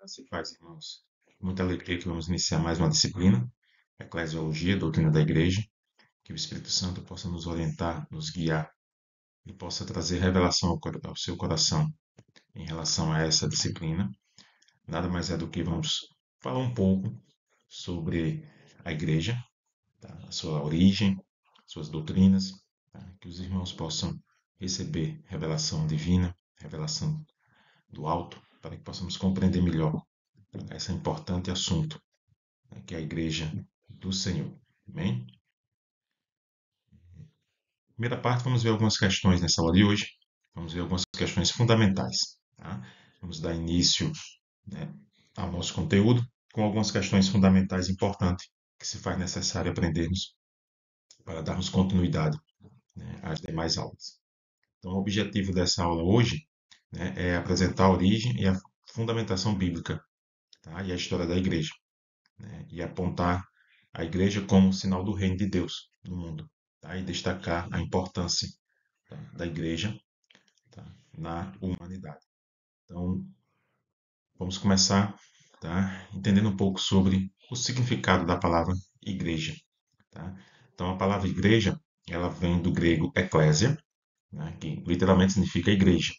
Graça e paz, irmãos. Muita alegria que vamos iniciar mais uma disciplina, Eclesiologia, doutrina da Igreja, que o Espírito Santo possa nos orientar, nos guiar e possa trazer revelação ao seu coração em relação a essa disciplina. Nada mais é do que vamos falar um pouco sobre a Igreja, tá? A sua origem, suas doutrinas, tá? Que os irmãos possam receber revelação divina, revelação do alto, para que possamos compreender melhor esse importante assunto, né, que é a Igreja do Senhor. Amém? Primeira parte, vamos ver algumas questões nessa aula de hoje. Vamos ver algumas questões fundamentais. Tá? Vamos dar início, né, ao nosso conteúdo com algumas questões fundamentais importantes que se faz necessário aprendermos para darmos continuidade, né, às demais aulas. Então, o objetivo dessa aula hoje, né, é apresentar a origem e a fundamentação bíblica, tá? E a história da Igreja, né, e apontar a Igreja como sinal do reino de Deus no mundo, tá? E destacar a importância, tá, da Igreja, tá, na humanidade. Então, vamos começar, tá, entendendo um pouco sobre o significado da palavra igreja. Tá? Então, a palavra igreja ela vem do grego eclésia, né, que literalmente significa igreja,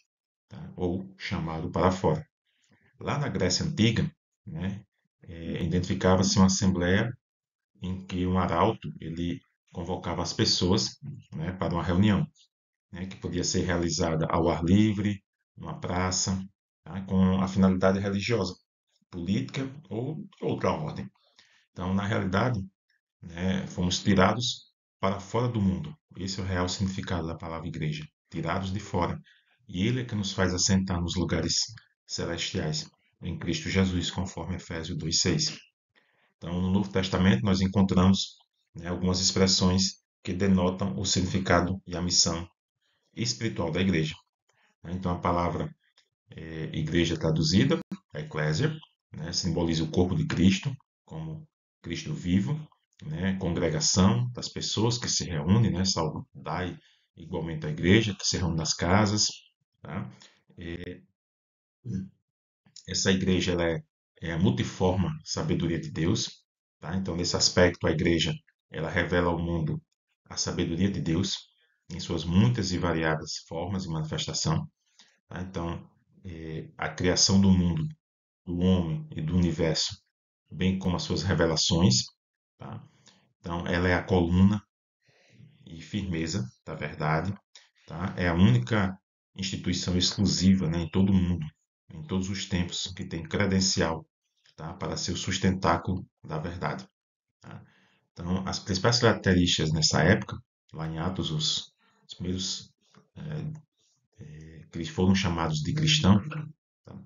tá, ou chamado para fora. Lá na Grécia Antiga, né, identificava-se uma assembleia em que um arauto ele convocava as pessoas, né, para uma reunião, né, que podia ser realizada ao ar livre, numa praça, tá, com a finalidade religiosa, política ou de outra ordem. Então, na realidade, né, fomos tirados para fora do mundo. Esse é o real significado da palavra igreja, tirados de fora. E Ele é que nos faz assentar nos lugares celestiais, em Cristo Jesus, conforme Efésios 2,6. Então, no Novo Testamento, nós encontramos, né, algumas expressões que denotam o significado e a missão espiritual da igreja. Então, a palavra igreja traduzida, a eclésia, né, simboliza o corpo de Cristo, como Cristo vivo, né, congregação das pessoas que se reúnem, né, saudai igualmente a igreja, que se reúne nas casas. Tá? Essa igreja ela é a multiforme sabedoria de Deus. Tá? Então, nesse aspecto, a igreja ela revela ao mundo a sabedoria de Deus em suas muitas e variadas formas e manifestação. Tá? Então, a criação do mundo, do homem e do universo, bem como as suas revelações. Tá? Então, ela é a coluna e firmeza da verdade. Tá? É a única instituição exclusiva, né, em todo o mundo, em todos os tempos, que tem credencial, tá, para ser o sustentáculo da verdade. Tá? Então, as principais características nessa época, lá em Atos, os primeiros que foram chamados de cristãos, tá?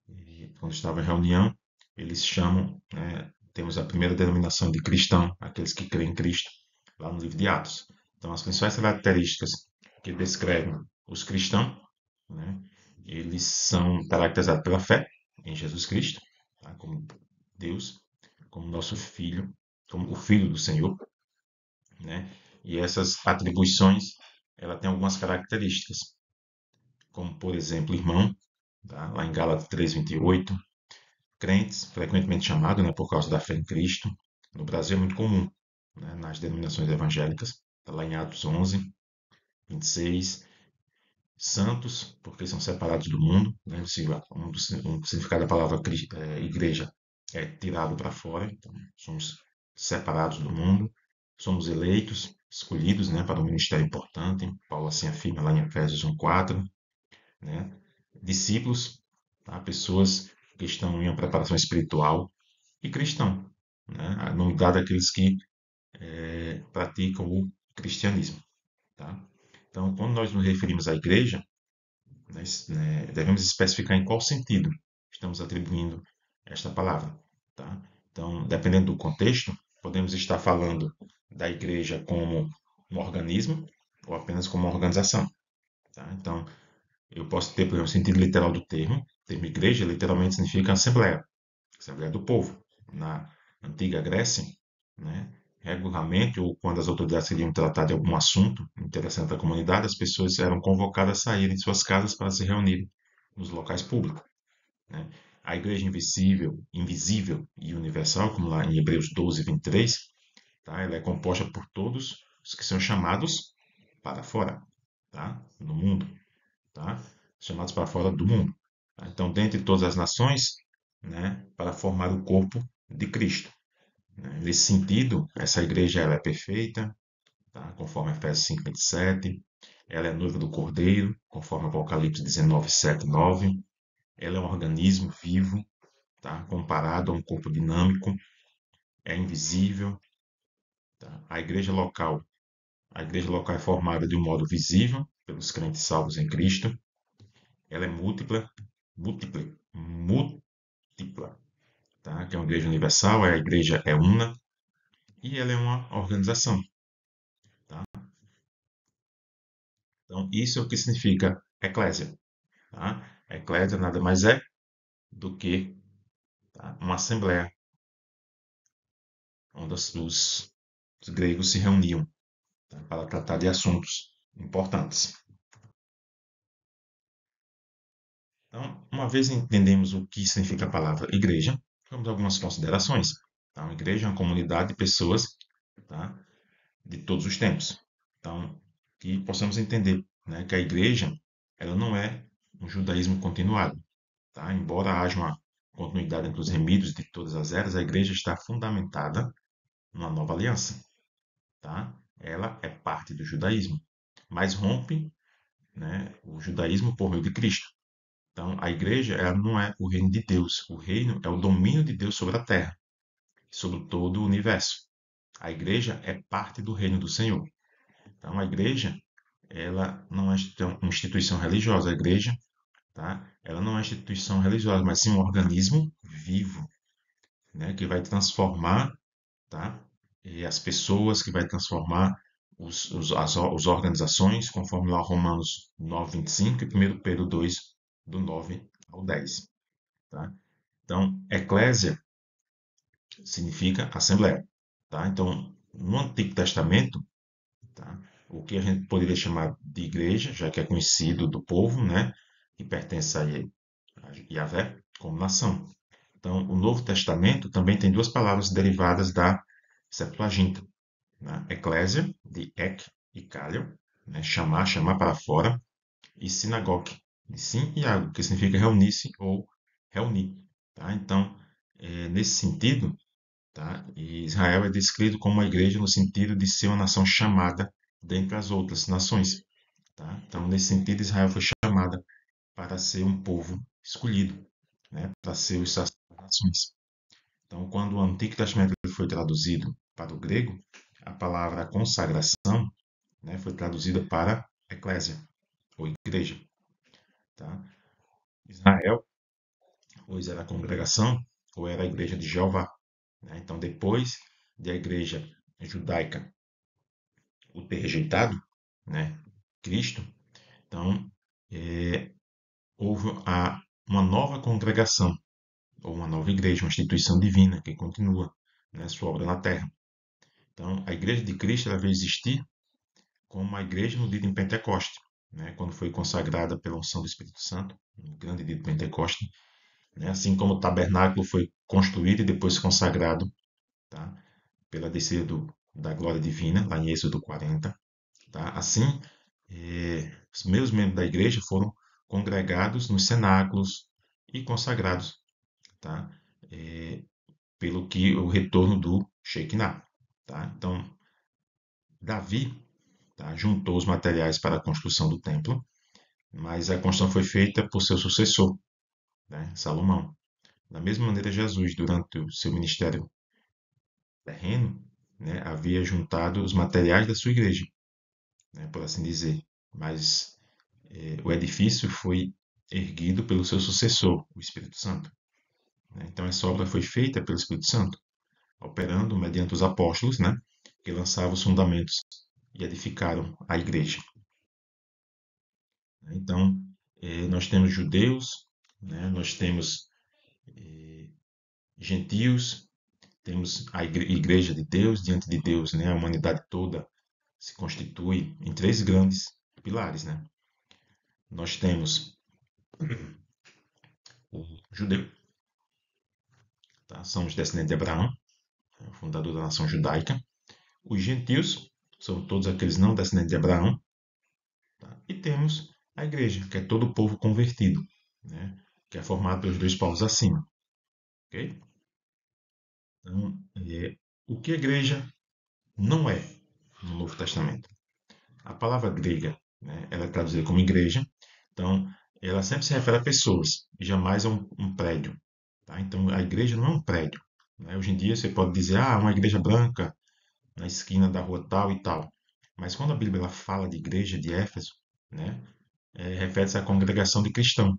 E quando estavam em reunião, eles chamam, né, temos a primeira denominação de cristão, aqueles que creem em Cristo, lá no livro de Atos. Então, as principais características que descrevem os cristãos, né, eles são caracterizados pela fé em Jesus Cristo, tá, como Deus, como nosso Filho, como o Filho do Senhor, né? E essas atribuições, ela tem algumas características, como por exemplo, irmão, tá? Lá em Gálatas 3:28, crentes, frequentemente chamado, né, por causa da fé em Cristo. No Brasil é muito comum, né, nas denominações evangélicas. Está lá em Atos 11:26. Santos, porque são separados do mundo. Né, um significado da palavra igreja é tirado para fora. Então, somos separados do mundo. Somos eleitos, escolhidos, né, para um ministério importante. Paulo assim afirma lá em Efésios 1:4. Né? Discípulos, tá? Pessoas que estão em uma preparação espiritual e cristão, né? A nome dado àqueles que praticam o cristianismo. Tá? Então, quando nós nos referimos à igreja, nós, né, devemos especificar em qual sentido estamos atribuindo esta palavra. Tá? Então, dependendo do contexto, podemos estar falando da igreja como um organismo ou apenas como uma organização. Tá? Então, eu posso ter, por exemplo, o sentido literal do termo. O termo igreja literalmente significa assembleia, assembleia do povo. Na antiga Grécia, né, regularmente, ou quando as autoridades queriam tratar de algum assunto interessante da comunidade, as pessoas eram convocadas a saírem de suas casas para se reunirem nos locais públicos. Né? A igreja invisível e universal, como lá em Hebreus 12, 23, tá? Ela é composta por todos os que são chamados para fora, tá? No mundo, tá? Chamados para fora do mundo. Tá? Então, dentre todas as nações, né, para formar o corpo de Cristo. Né? Nesse sentido, essa igreja ela é perfeita, tá? Conforme Efésios 5, 27. Ela é noiva do Cordeiro, conforme Apocalipse 19, 7, 9. Ela é um organismo vivo, tá? Comparado a um corpo dinâmico, é invisível. Tá? A igreja local é formada de um modo visível pelos crentes salvos em Cristo. Ela é múltipla, tá? Que é uma igreja universal, a igreja é una e ela é uma organização, tá? Então, isso é o que significa eclésia, tá? Eclésia nada mais é do que, tá, uma assembleia onde os gregos se reuniam, tá, para tratar de assuntos importantes. Então, uma vez entendemos o que significa a palavra igreja, vamos a algumas considerações. Tá? Uma igreja é uma comunidade de pessoas, tá, de todos os tempos. Então, que possamos entender, né, que a igreja ela não é um judaísmo continuado. Tá? Embora haja uma continuidade entre os remidos de todas as eras, a igreja está fundamentada numa nova aliança. Tá? Ela é parte do judaísmo, mas rompe, né, o judaísmo por meio de Cristo. Então, a igreja ela não é o reino de Deus. O reino é o domínio de Deus sobre a terra, sobre todo o universo. A igreja é parte do reino do Senhor. Então, a igreja ela não é uma instituição religiosa. A igreja, tá? Ela não é uma instituição religiosa, mas sim um organismo vivo, né? Que vai transformar, tá? E as pessoas, que vai transformar as organizações, conforme lá Romanos 9, 25 e 1 Pedro 2, do 9 ao 10. Tá? Então, eclésia significa assembleia. Tá? Então, no Antigo Testamento, tá, o que a gente poderia chamar de igreja, já que é conhecido do povo, né, que pertence a Yahvé, como nação. Então, o Novo Testamento também tem duas palavras derivadas da Septuaginta, né? Eclésia, de ek e kaleo, né? Chamar para fora, e sinagogue, de sim e água, que significa reunir-se ou reunir. Tá? Então, nesse sentido, tá? E Israel é descrito como uma igreja no sentido de ser uma nação chamada dentre as outras nações. Tá? Então, nesse sentido, Israel foi chamada para ser um povo escolhido, né? Para ser os sacerdotes das nações. Então, quando o Antigo Testamento foi traduzido para o grego, a palavra consagração, né, foi traduzida para eclésia, ou igreja. Tá? Israel, pois era a congregação, ou era a igreja de Jeová. Né? Então, depois de a igreja judaica o ter rejeitado, né, Cristo, então houve uma nova congregação, ou uma nova igreja, uma instituição divina que continua, né, sua obra na terra. Então, a igreja de Cristo ela veio existir como uma igreja no dia de Pentecoste, né, quando foi consagrada pela unção do Espírito Santo, no grande dia de Pentecoste, né, assim como o tabernáculo foi construído e depois consagrado, tá, pela descida da glória divina, lá em Êxodo 40. Tá? Assim, os meus membros da igreja foram congregados nos cenáculos e consagrados, tá? Pelo que o retorno do Shekinah. Tá? Então, Davi, tá, juntou os materiais para a construção do templo, mas a construção foi feita por seu sucessor, né, Salomão. Da mesma maneira, Jesus, durante o seu ministério terreno, né, havia juntado os materiais da sua igreja, né, por assim dizer, mas o edifício foi erguido pelo seu sucessor, o Espírito Santo. Né? Então, essa obra foi feita pelo Espírito Santo, operando mediante os apóstolos, né, que lançavam os fundamentos e edificaram a igreja. Então, nós temos judeus, né, nós temos gentios, temos a igreja de Deus, diante de Deus, né, a humanidade toda se constitui em três grandes pilares. Né? Nós temos o judeu, São os descendentes de Abraão, o fundador da nação judaica. Os gentios são todos aqueles não descendentes de Abraão. Tá? E temos a igreja, que é todo o povo convertido, né? Que é formado pelos dois povos acima. Ok? Então, o que a igreja não é no Novo Testamento? A palavra grega, né, ela é traduzida como igreja, então ela sempre se refere a pessoas, e jamais a um prédio. Tá? Então a igreja não é um prédio. Né? Hoje em dia você pode dizer, uma igreja branca na esquina da rua tal e tal. Mas quando a Bíblia ela fala de igreja de Éfeso, né, refere-se à congregação de cristãos.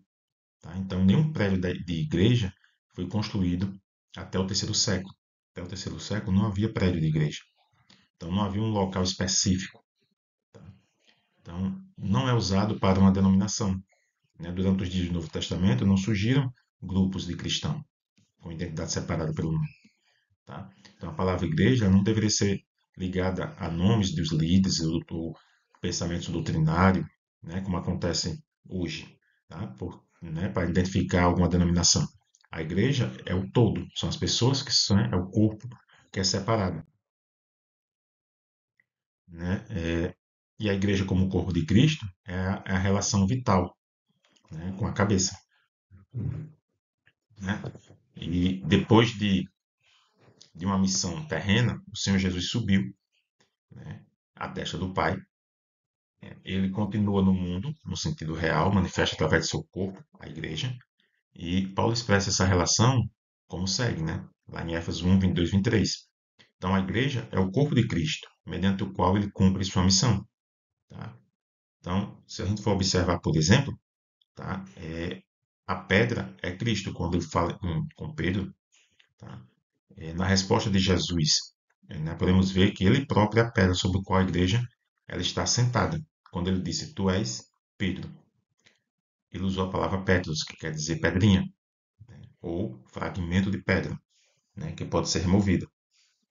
Tá? Então nenhum prédio de igreja foi construído até o terceiro século. Até o terceiro século não havia prédio de igreja. Então não havia um local específico. Tá? Então não é usado para uma denominação. Né? Durante os dias do Novo Testamento não surgiram grupos de cristãos com identidade separada pelo nome. Tá? Então a palavra igreja não deveria ser ligada a nomes dos líderes ou pensamentos doutrinários, né? Como acontece hoje, tá? Né? Para identificar alguma denominação. A igreja é o todo, são as pessoas que são, é o corpo que é separado. Né? E a igreja como corpo de Cristo é a relação vital, né? Com a cabeça. Né? E depois de uma missão terrena, o Senhor Jesus subiu, né, à destra do Pai. Ele continua no mundo, no sentido real, manifesta através do seu corpo, a igreja. E Paulo expressa essa relação como segue, né? Lá em Éfeso 1, 22, 23. Então a igreja é o corpo de Cristo, mediante o qual ele cumpre sua missão. Tá? Então, se a gente for observar, por exemplo, tá? A pedra é Cristo, quando ele fala com Pedro. Tá? Na resposta de Jesus, né, podemos ver que ele próprio é a pedra sobre a qual a igreja ela está sentada. Quando ele disse, tu és Pedro, ele usou a palavra Petros, que quer dizer pedrinha, ou fragmento de pedra, né, que pode ser removido.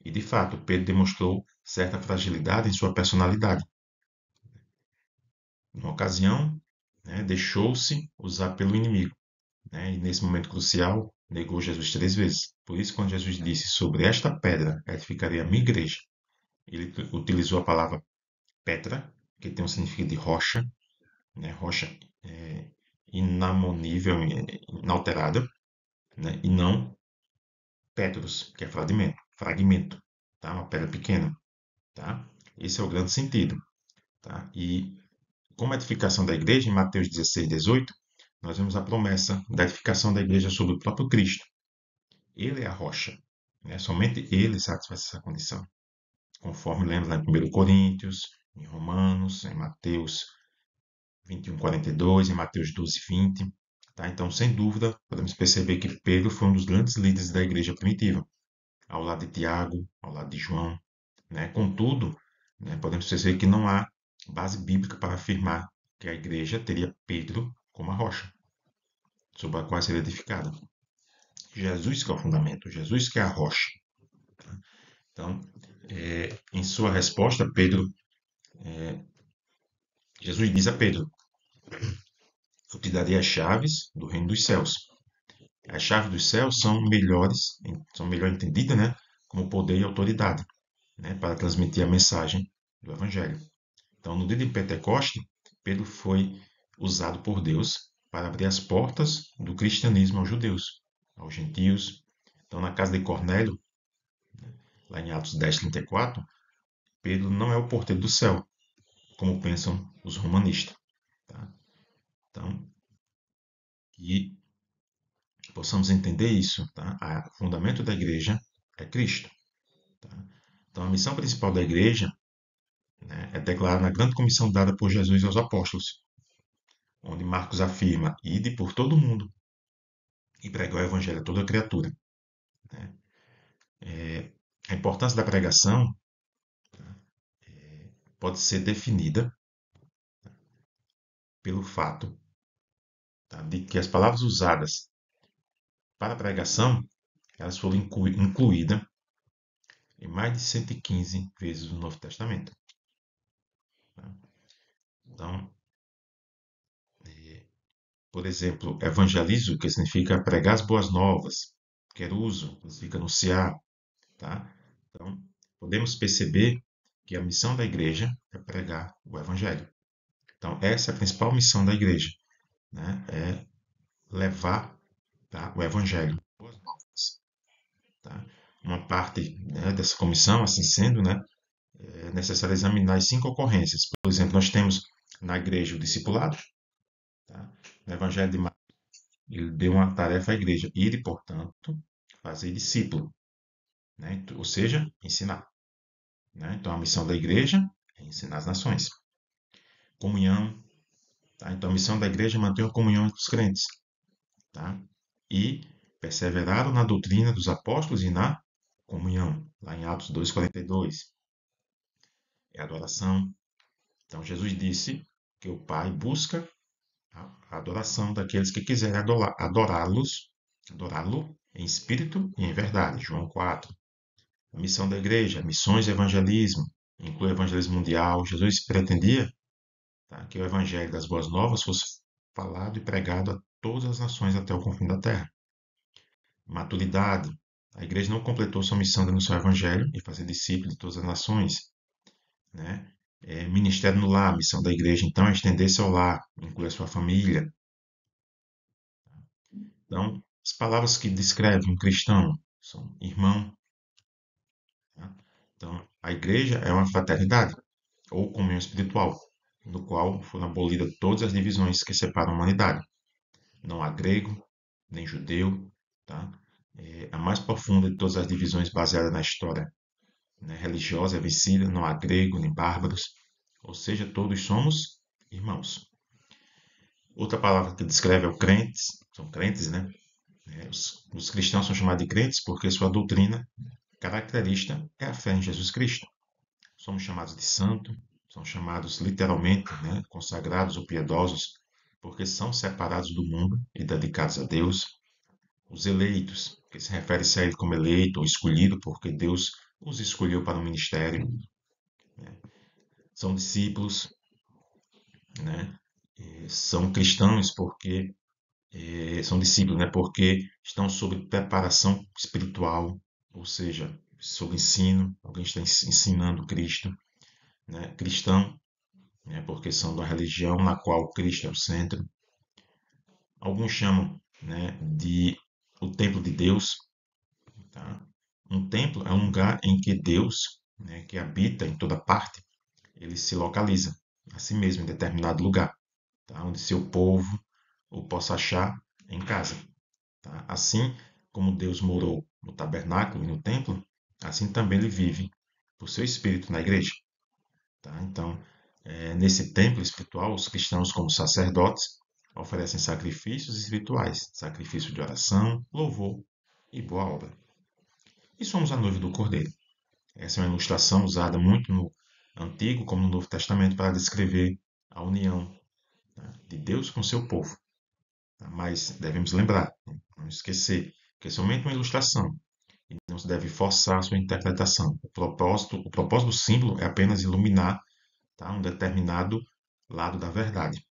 E de fato, Pedro demonstrou certa fragilidade em sua personalidade. Numa ocasião, né, deixou-se usar pelo inimigo, né, e nesse momento crucial, negou Jesus 3 vezes. Por isso, quando Jesus disse sobre esta pedra edificarei a minha igreja, ele utilizou a palavra Petra, que tem um significado de rocha, né, rocha inamonível, inalterada, né, e não Petros, que é fragmento, tá? Uma pedra pequena, tá? Esse é o grande sentido, tá? E como edificação da igreja, em Mateus 16, 18, nós vemos a promessa da edificação da igreja sobre o próprio Cristo. Ele é a rocha, né? Somente ele satisfaz essa condição, conforme lemos lá em 1 Coríntios, em Romanos, em Mateus 21, 42, em Mateus 12, 20. Tá? Então, sem dúvida, podemos perceber que Pedro foi um dos grandes líderes da igreja primitiva, ao lado de Tiago, ao lado de João. Né? Contudo, né, podemos perceber que não há base bíblica para afirmar que a igreja teria Pedro como a rocha, sobre a qual seria edificada. Jesus que é o fundamento, Jesus que é a rocha. Então, em sua resposta, Jesus diz a Pedro, eu te darei as chaves do reino dos céus. As chaves dos céus são melhor entendidas, né, como poder e autoridade, né, para transmitir a mensagem do Evangelho. Então, no dia de Pentecoste, Pedro foi usado por Deus para abrir as portas do cristianismo aos judeus, aos gentios. Então, na casa de Cornélio, lá em Atos 10, 34, Pedro não é o porteiro do céu, como pensam os romanistas. Tá? Então, que possamos entender isso. Tá? O fundamento da igreja é Cristo. Tá? Então, a missão principal da igreja, né, é declarada na grande comissão dada por Jesus aos apóstolos, onde Marcos afirma: ide por todo o mundo e pregar o evangelho a toda criatura. Né? A importância da pregação pode ser definida pelo fato, tá, de que as palavras usadas para a pregação elas foram incluídas em mais de 115 vezes no Novo Testamento. Tá? Então, por exemplo, evangelizo, que significa pregar as boas novas, queruso, que significa anunciar, tá? Então, podemos perceber que a missão da igreja é pregar o evangelho. Então, essa é a principal missão da igreja, né? É levar, tá, o evangelho, boas novas, tá? Uma parte, né, dessa comissão, assim sendo, né, é necessário examinar as 5 ocorrências. Por exemplo, nós temos na igreja o discipulado, tá? No evangelho de Marcos, ele deu uma tarefa à igreja, ir, portanto, fazer discípulo, né? Ou seja, ensinar, né? Então, a missão da igreja é ensinar as nações. Comunhão, tá? Então, a missão da igreja é manter a comunhão entre os crentes, tá? E perseveraram na doutrina dos apóstolos e na comunhão, lá em Atos 2:42. É adoração. Então, Jesus disse que o Pai busca a adoração daqueles que quiserem adorá-lo em espírito e em verdade. João 4. A missão da igreja, missões e evangelismo, inclui o evangelismo mundial. Jesus pretendia, tá, que o evangelho das boas novas fosse falado e pregado a todas as nações até o confim da terra. Maturidade. A igreja não completou sua missão de anunciar o evangelho e fazer discípulos de todas as nações, né? Ministério no lar, a missão da igreja, então, é estender-se ao lar, incluir a sua família. Então, as palavras que descrevem um cristão são irmão, tá? Então, a igreja é uma fraternidade ou comunhão espiritual, no qual foram abolidas todas as divisões que separam a humanidade. Não há grego, nem judeu, tá? A mais profunda de todas as divisões baseada na história, né, religiosa é vencida, não há grego nem bárbaros, ou seja, todos somos irmãos. Outra palavra que descreve é o crentes, são crentes, né? Os cristãos são chamados de crentes porque sua doutrina característica é a fé em Jesus Cristo. Somos chamados de santo, são chamados literalmente, né, consagrados ou piedosos, porque são separados do mundo e dedicados a Deus. Os eleitos, que se refere-se a ele como eleito ou escolhido, porque Deus os escolheu para o ministério, né? São discípulos, né? São cristãos porque são discípulos, né? Porque estão sob preparação espiritual, ou seja, sob ensino, alguém está ensinando Cristo, né? Cristão, né? Porque são da religião na qual Cristo é o centro. Alguns chamam, né, de o templo de Deus, tá? Um templo é um lugar em que Deus, né, que habita em toda parte, ele se localiza a si mesmo em determinado lugar, tá? Onde seu povo o possa achar em casa. Tá? Assim como Deus morou no tabernáculo e no templo, assim também ele vive por seu espírito na igreja. Tá? Então, nesse templo espiritual, os cristãos, como sacerdotes, oferecem sacrifícios espirituais, sacrifício de oração, louvor e boa obra. E somos a noiva do Cordeiro. Essa é uma ilustração usada muito no Antigo como no Novo Testamento para descrever a união, tá, de Deus com seu povo. Tá? Mas devemos lembrar, não esquecer, que é somente uma ilustração e não se deve forçar a sua interpretação. O propósito do símbolo é apenas iluminar, tá, um determinado lado da verdade,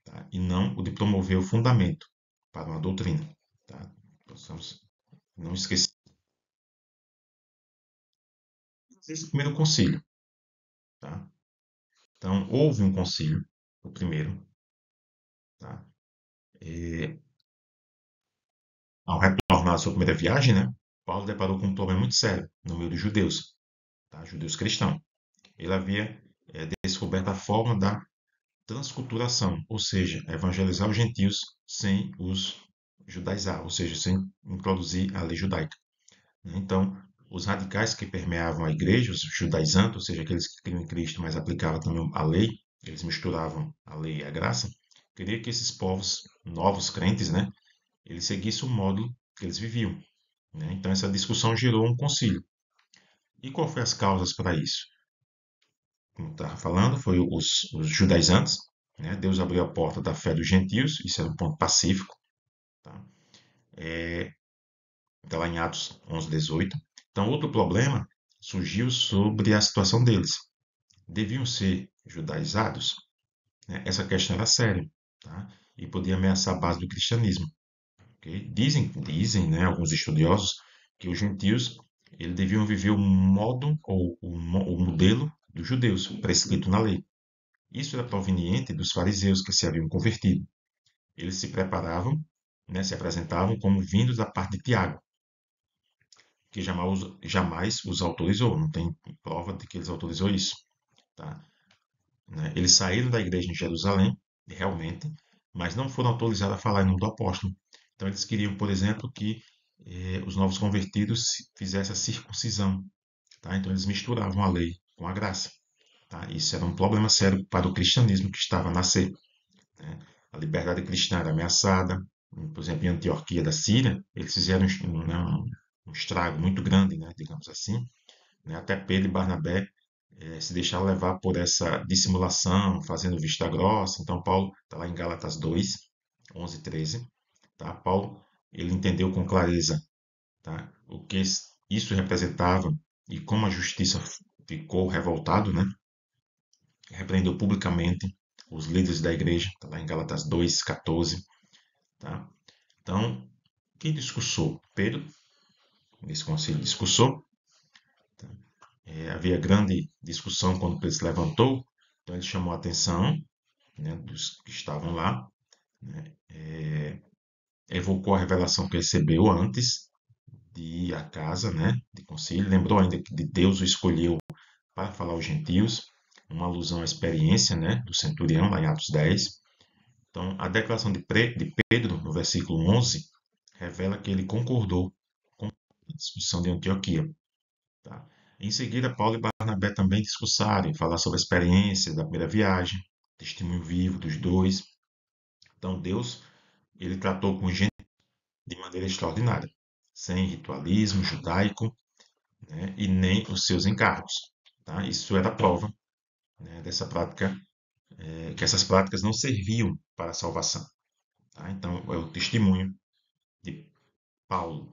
tá, e não o de promover o fundamento para uma doutrina. Tá? Possamos não esquecer. Esse é o primeiro concílio. Tá? Então, houve um concílio, o primeiro. Tá? E, ao retornar à sua primeira viagem, né, Paulo deparou com um problema muito sério no meio dos judeus, tá? Judeus cristãos. Ele havia descoberto a forma da transculturação, ou seja, evangelizar os gentios sem os judaizar, ou seja, sem introduzir a lei judaica. Então, os radicais que permeavam a igreja, os judaizantes, ou seja, aqueles que criam em Cristo, mas aplicavam também a lei, eles misturavam a lei e a graça, queria que esses povos, novos crentes, né, eles seguissem o modo que eles viviam. Né? Então, essa discussão gerou um concílio. E qual foi as causas para isso? Como estava falando, foi os judaizantes, né? Deus abriu a porta da fé dos gentios, isso era um ponto pacífico, tá? Está lá em Atos 11:18. Então, outro problema surgiu sobre a situação deles. Deviam ser judaizados? Né? Essa questão era séria, tá? E podia ameaçar a base do cristianismo. ok? Dizem, né, alguns estudiosos que os gentios eles deviam viver o modo ou o modelo dos judeus, prescrito na lei. Isso era proveniente dos fariseus que se haviam convertido. Eles se preparavam, né, se apresentavam como vindos da parte de Tiago, que jamais os autorizou, não tem prova de que eles autorizou isso. Tá? Né? Eles saíram da igreja em Jerusalém, realmente, mas não foram autorizados a falar em nome do apóstolo. Então eles queriam, por exemplo, que os novos convertidos fizessem a circuncisão. Tá? Então eles misturavam a lei com a graça. Tá? Isso era um problema sério para o cristianismo que estava a nascer. Né? A liberdade cristã era ameaçada. Por exemplo, em Antioquia da Síria, eles fizeram um estrago muito grande, né, digamos assim. Né? Até Pedro e Barnabé se deixaram levar por essa dissimulação, fazendo vista grossa. Então, Paulo está lá em Gálatas 2, 11 e 13. Tá? Paulo ele entendeu com clareza, tá, o que isso representava e como a justiça ficou revoltado, né? Repreendeu publicamente os líderes da igreja, está lá em Gálatas 2, 14. Tá? Então, quem discursou? Pedro, nesse concílio, discursou. Tá? Havia grande discussão quando Pedro se levantou, então ele chamou a atenção, né, dos que estavam lá, né, evocou a revelação que recebeu antes de ir à casa, né, de concílio, lembrou ainda que Deus o escolheu para falar aos gentios, uma alusão à experiência, né, do centurião, lá em Atos 10. Então, a declaração de Pedro, no versículo 11, revela que ele concordou com a discussão de Antioquia. Tá? Em seguida, Paulo e Barnabé também discursaram, falaram sobre a experiência da primeira viagem, testemunho vivo dos dois. Então, Deus ele tratou com gente de maneira extraordinária, sem ritualismo judaico, né, e nem os seus encargos. Tá? Isso era prova, né, dessa prática, que essas práticas não serviam para a salvação. Tá? Então, é o testemunho de Paulo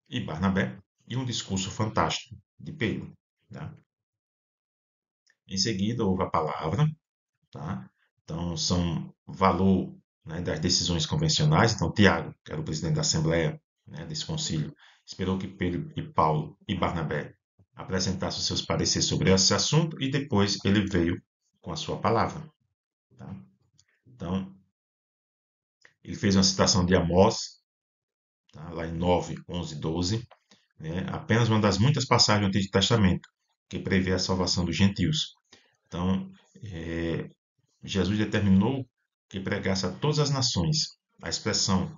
e Barnabé e um discurso fantástico de Pedro. Tá? Em seguida, houve a palavra. Tá? Então, são valor, né, das decisões convencionais. Então, Tiago, que era o presidente da Assembleia, né, desse concílio, esperou que Pedro e Paulo e Barnabé apresentassem os seus pareceres sobre esse assunto e depois ele veio com a sua palavra. Tá? Então, ele fez uma citação de Amós, tá, lá em 9, 11, 12, né, apenas uma das muitas passagens do Antigo Testamento que prevê a salvação dos gentios. Então, Jesus determinou que pregasse a todas as nações. A expressão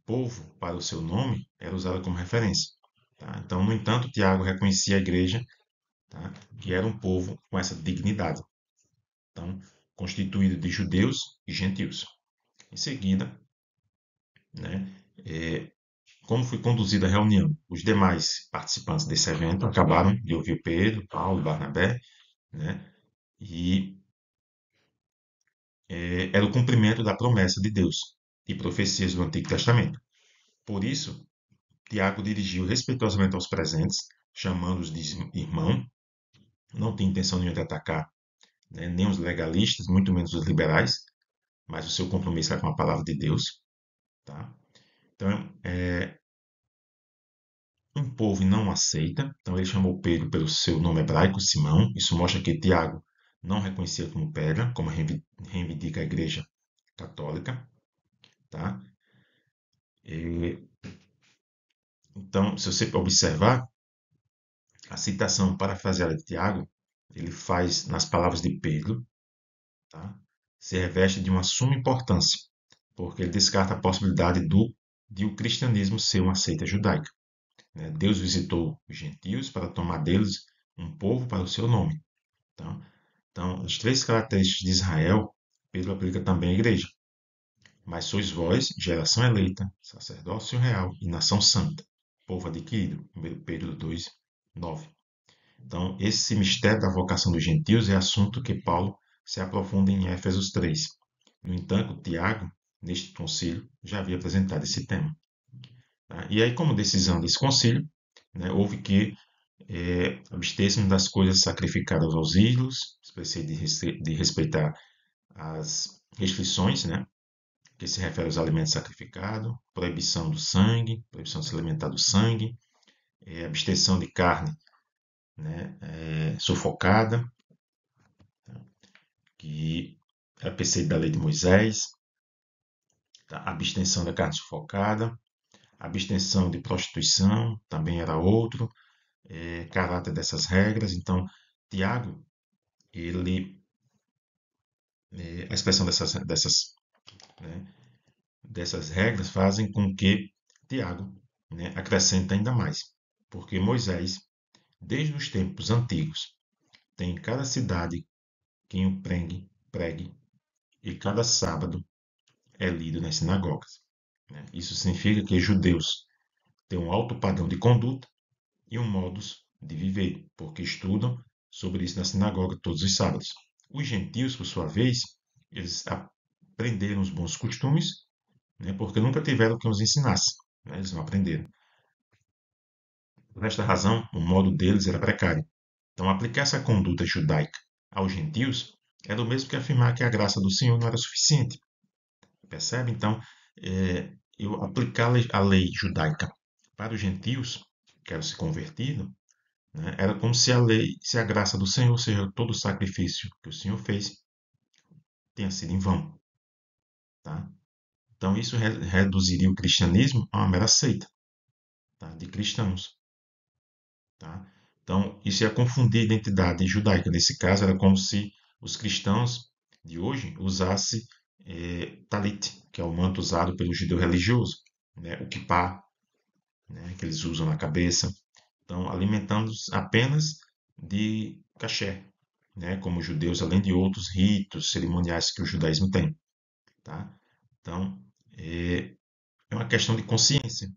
povo para o seu nome era usada como referência. Tá? Então, no entanto, Tiago reconhecia a igreja, tá, que era um povo com essa dignidade, então, constituído de judeus e gentios. Em seguida, né, como foi conduzida a reunião? Os demais participantes desse evento acabaram de ouvir Pedro, Paulo, Barnabé, né, e era o cumprimento da promessa de Deus e profecias do Antigo Testamento. Por isso, Tiago dirigiu respeitosamente aos presentes, chamando-os de irmão, não tinha intenção nenhuma de atacar, né, nem os legalistas, muito menos os liberais, mas o seu compromisso era com a palavra de Deus. Tá? Então, um povo não aceita, então ele chamou Pedro pelo seu nome hebraico, Simão. Isso mostra que Tiago não reconhecia como pedra, como reivindica a Igreja Católica. Tá? E, então, se você observar, a citação parafraseada de Tiago, ele faz nas palavras de Pedro, tá? Se reveste de uma suma importância, porque ele descarta a possibilidade de o cristianismo ser uma seita judaica. Né? Deus visitou os gentios para tomar deles um povo para o seu nome. Tá? Então, as três características de Israel, Pedro aplica também à igreja. Mas sois vós, geração eleita, sacerdócio real e nação santa, povo adquirido. 1 Pedro 2, 9. Então, esse mistério da vocação dos gentios é assunto que Paulo se aprofunda em Éfesos 3. No entanto, Tiago, neste concílio, já havia apresentado esse tema. Tá? E aí, como decisão desse concílio, né, houve que abstêssemos das coisas sacrificadas aos ídolos, espécie de respeitar as restrições, né, que se refere aos alimentos sacrificados, proibição do sangue, proibição de se alimentar do sangue, abstenção de carne, né, sufocada, que é a preceito da lei de Moisés, tá? Abstenção da carne sufocada, abstenção de prostituição também era outro caráter dessas regras. Então, Tiago, ele, a expressão né, dessas regras fazem com que Tiago, né, acrescente ainda mais, porque Moisés, desde os tempos antigos, tem em cada cidade quem o pregue e cada sábado é lido nas sinagogas, né? Isso significa que judeus têm um alto padrão de conduta e um modus de viver, porque estudam sobre isso na sinagoga todos os sábados. Os gentios, por sua vez, eles aprenderam os bons costumes, né, porque nunca tiveram quem os ensinasse, né, eles não aprenderam. Por esta razão, o modo deles era precário. Então, aplicar essa conduta judaica aos gentios era o mesmo que afirmar que a graça do Senhor não era suficiente. Percebe? Então, eu aplicar a lei judaica para os gentios, que eram se convertido, né, era como se a lei, se a graça do Senhor, ou seja, todo o sacrifício que o Senhor fez, tenha sido em vão. Tá? Então, isso reduziria o cristianismo a uma mera seita, tá, de cristãos. Tá? Então, isso ia confundir a identidade judaica. Nesse caso, era como se os cristãos de hoje usassem talit, que é o manto usado pelo judeu religioso, né? O kippah, né? Que eles usam na cabeça. Então, alimentando-os apenas de caché, né? Como os judeus, além de outros ritos cerimoniais que o judaísmo tem. Tá? Então, é uma questão de consciência.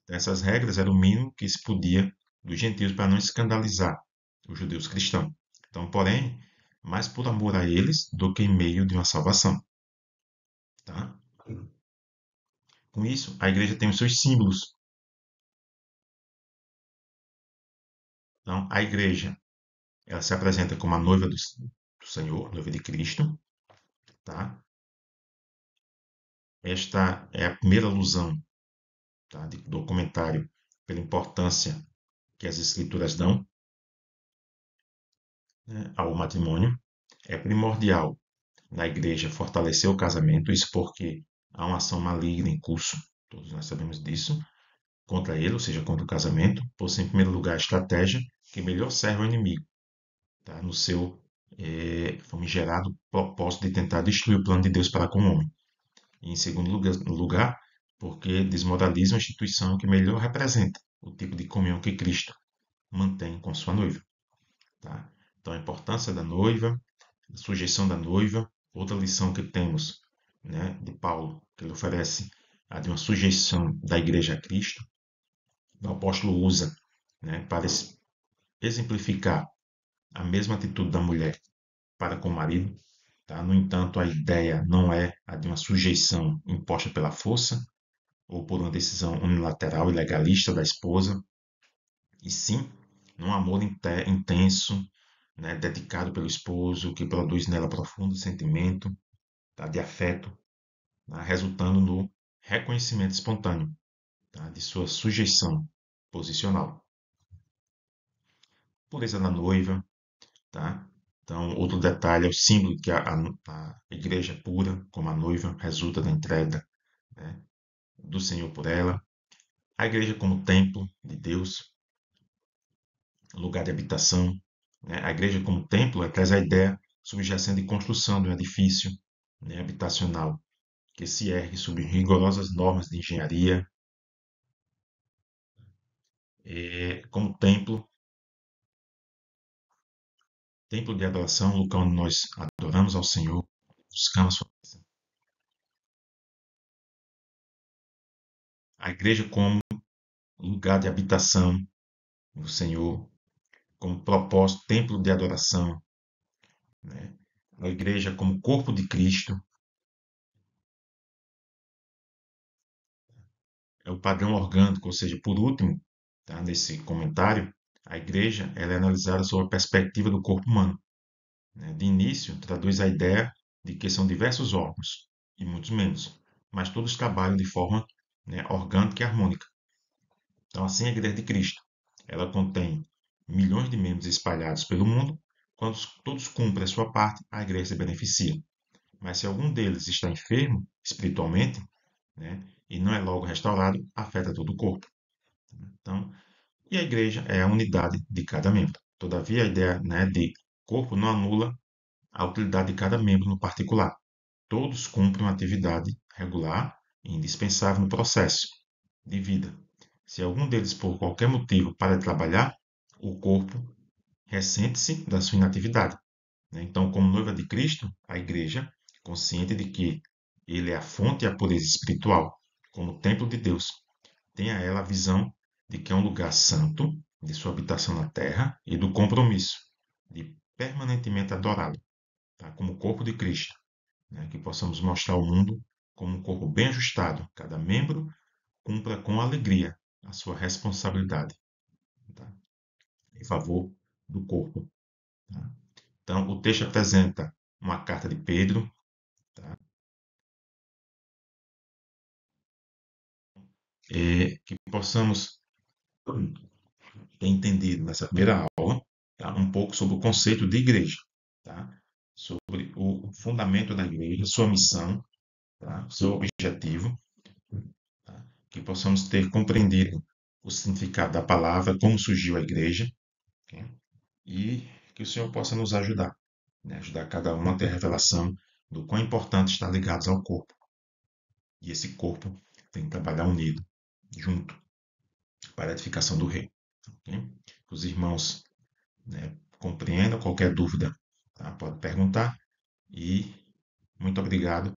Então, essas regras eram o mínimo que se podia dos gentios para não escandalizar os judeus cristãos. Então, porém, mais por amor a eles do que em meio de uma salvação. Tá? Com isso, a igreja tem os seus símbolos. Então, a igreja ela se apresenta como a noiva do Senhor, noiva de Cristo. Tá? Esta é a primeira alusão, tá, do documentário pela importância que as escrituras dão, né, ao matrimônio. É primordial na igreja fortalecer o casamento, isso porque há uma ação maligna em curso, todos nós sabemos disso, contra ele, ou seja, contra o casamento, por ser, em primeiro lugar, a estratégia que melhor serve ao inimigo, tá, no seu famigerado propósito de tentar destruir o plano de Deus para com o homem. E, em segundo lugar, porque desmoraliza uma instituição que melhor representa o tipo de comunhão que Cristo mantém com sua noiva. Tá? Então, a importância da noiva, a sujeição da noiva, outra lição que temos, né, de Paulo, que ele oferece a de uma sujeição da igreja a Cristo, o apóstolo usa, né, para exemplificar a mesma atitude da mulher para com o marido. Tá? No entanto, a ideia não é a de uma sujeição imposta pela força ou por uma decisão unilateral e legalista da esposa, e sim num amor intenso, né, dedicado pelo esposo, que produz nela profundo sentimento, tá, de afeto, tá, resultando no reconhecimento espontâneo, tá, de sua sujeição posicional. Pureza da noiva, tá? Então, outro detalhe é o símbolo que a igreja pura, como a noiva, resulta da entrega, né, do Senhor por ela. A igreja como templo de Deus, lugar de habitação, né? A igreja como templo traz a ideia subjacente de construção de um edifício, né, habitacional que se ergue sob rigorosas normas de engenharia, como templo de adoração, local onde nós adoramos ao Senhor, buscamos sua presença. A igreja como lugar de habitação do Senhor, como propósito, templo de adoração, né? A igreja como corpo de Cristo, é o padrão orgânico, ou seja, por último, tá, nesse comentário, a igreja ela é analisada sob a perspectiva do corpo humano. Né? De início, traduz a ideia de que são diversos órgãos e muitos membros, mas todos trabalham de forma, né, orgânica e harmônica. Então, assim, a Igreja de Cristo, ela contém milhões de membros espalhados pelo mundo. Quando todos cumprem a sua parte, a igreja se beneficia. Mas se algum deles está enfermo espiritualmente, né, e não é logo restaurado, afeta todo o corpo. Então, e a igreja é a unidade de cada membro. Todavia, a ideia, né, de corpo não anula a utilidade de cada membro no particular. Todos cumprem uma atividade regular e indispensável no processo de vida. Se algum deles, por qualquer motivo, para de trabalhar, o corpo ressente-se da sua inatividade, né? Então, como noiva de Cristo, a igreja, consciente de que ele é a fonte e a pureza espiritual, como templo de Deus, tem a ela a visão de que é um lugar santo, de sua habitação na terra e do compromisso de permanentemente adorá-lo, tá? Como corpo de Cristo, né? Que possamos mostrar ao mundo como um corpo bem ajustado. Cada membro cumpra com alegria a sua responsabilidade, tá? Em favor do corpo. Tá? Então, o texto apresenta uma carta de Pedro, tá? Que possamos ter entendido nessa primeira aula, tá? Um pouco sobre o conceito de igreja, tá? Sobre o fundamento da igreja, sua missão, tá? Seu objetivo, tá? Que possamos ter compreendido o significado da palavra, como surgiu a igreja, ok? E que o Senhor possa nos ajudar, né? Ajudar cada um a ter a revelação do quão importante estar ligados ao corpo. E esse corpo tem que trabalhar unido, junto, para a edificação do reino. Ok? Os irmãos, né, compreendam qualquer dúvida, tá? Pode perguntar. E muito obrigado.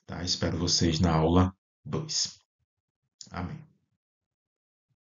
Tá? Espero vocês na aula 2. Amém.